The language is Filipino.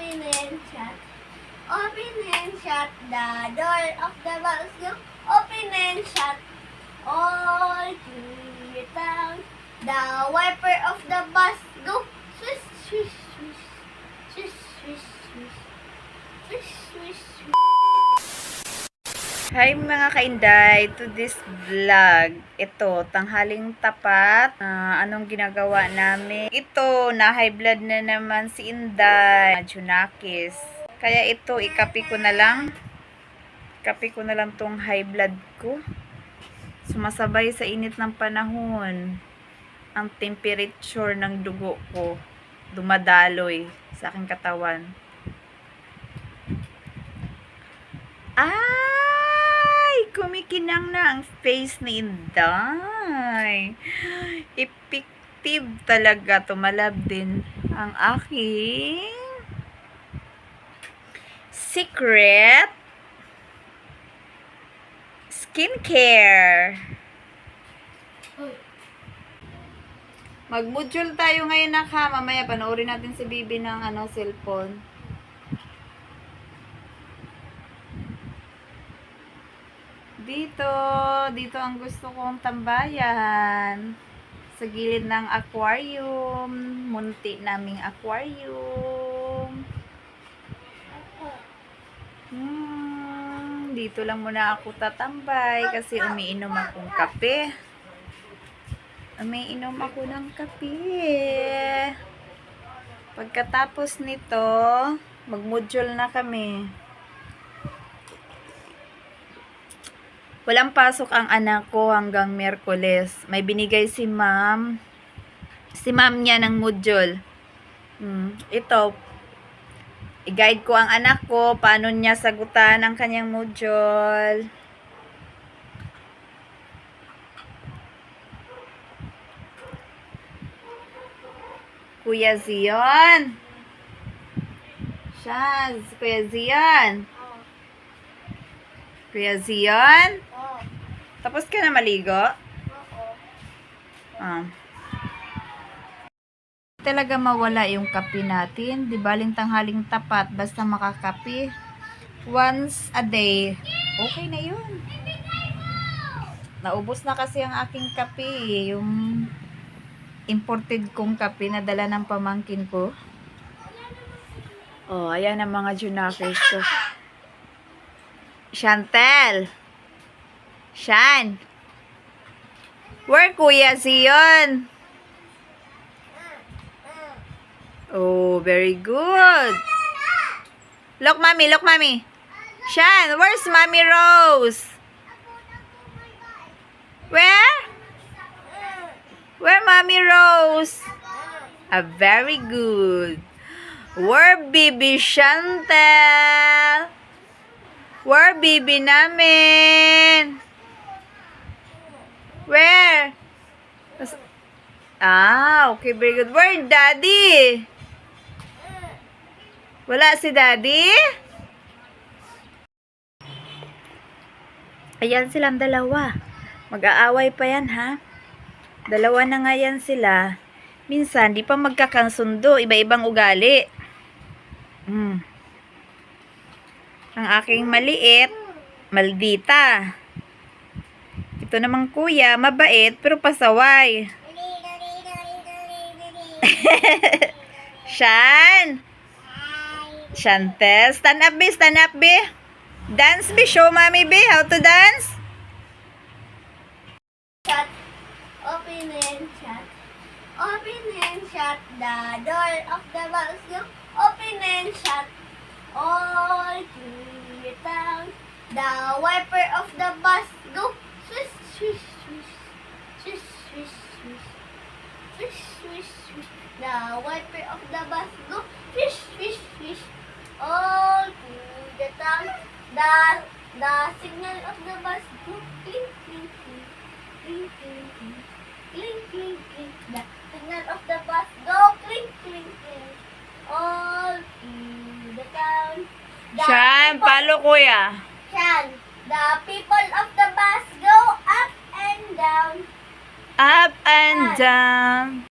open and shut. Open and shut the door of the bus. Go. Open and shut. All through the town. The wiper of the bus. Go. Swish, swish, swish. Swish, swish, swish. Swish, swish, swish. Hi mga kainday, to this vlog. Ito, tanghaling tapat. Anong ginagawa namin? Ito, na high blood na naman si Inday. Junakis. Kaya ito, ikapi ko na lang. Ikapi ko na lang tong high blood ko. Sumasabay sa init ng panahon. Ang temperature ng dugo ko dumadaloy sa aking katawan. Kumikinang na ang face ni Inday. Effective talaga. Tumalab din ang aking secret skincare. Mag-module tayo ngayon na ka. Mamaya panoorin natin si Bibi ng cellphone. Dito ang gusto kong tambayan. Sa gilid ng aquarium. Munti naming aquarium. Dito lang muna ako tatambay kasi umiinom akong kape. Umiinom ako ng kape. Pagkatapos nito, mag-module na kami. Walang pasok ang anak ko hanggang Miyerkules. May binigay si ma'am. Si ma'am niya ng module. Ito. I-guide ko ang anak ko paano niya sagutan ang kanyang module. Kuya Zion. Shaz, Kuya Zion. Kuya Zion? Tapos ka na maligo? Talaga mawala yung kape natin. Di baling tanghaling tapat. Basta makakape. Once a day. Okay na yun. Naubos na kasi ang aking kape. Yung imported kong kape na dala ng pamangkin ko. Oh, ayan ang mga junakers ko. Chantel. Shan. Where Kuya Zion? Oh, very good. Look, mommy. Look, mommy. Shan, where's Mommy Rose? Where? Where Mommy Rose? Very good. Where Bibi Chantel? Where Bibi namin? Where? Okay, very good. Where Daddy? Wala si Daddy? Ayan silang dalawa. Mag-aaway pa yan, ha? Dalawa na nga yan sila. Minsan, di pa magkakansundo. Iba-ibang ugali. Ang aking maliit, maldita. Ito namang kuya, mabait, pero pasaway. Shan! Chantel, stand up, be, stand up, be. Dance, be, show mommy, be, how to dance. Shut. Open and shut. Open and shut the door of the bus. Go. Open and shut. All through the town. The wiper of the bus. Go. Swish, swish, swish. Swish, swish, swish. Swish, swish, swish. The wiper of the bus. Go. Swish, swish, swish. All through the town. The signal of the bus. Go. Clink, clink, clink. Clink, clink, clink. Clink, clink, clink. The signal of the bus. Go. Clink, clink, clink. All through the town. Shan, palo kuya. Shan, the people of the bus go up and down. Up and down.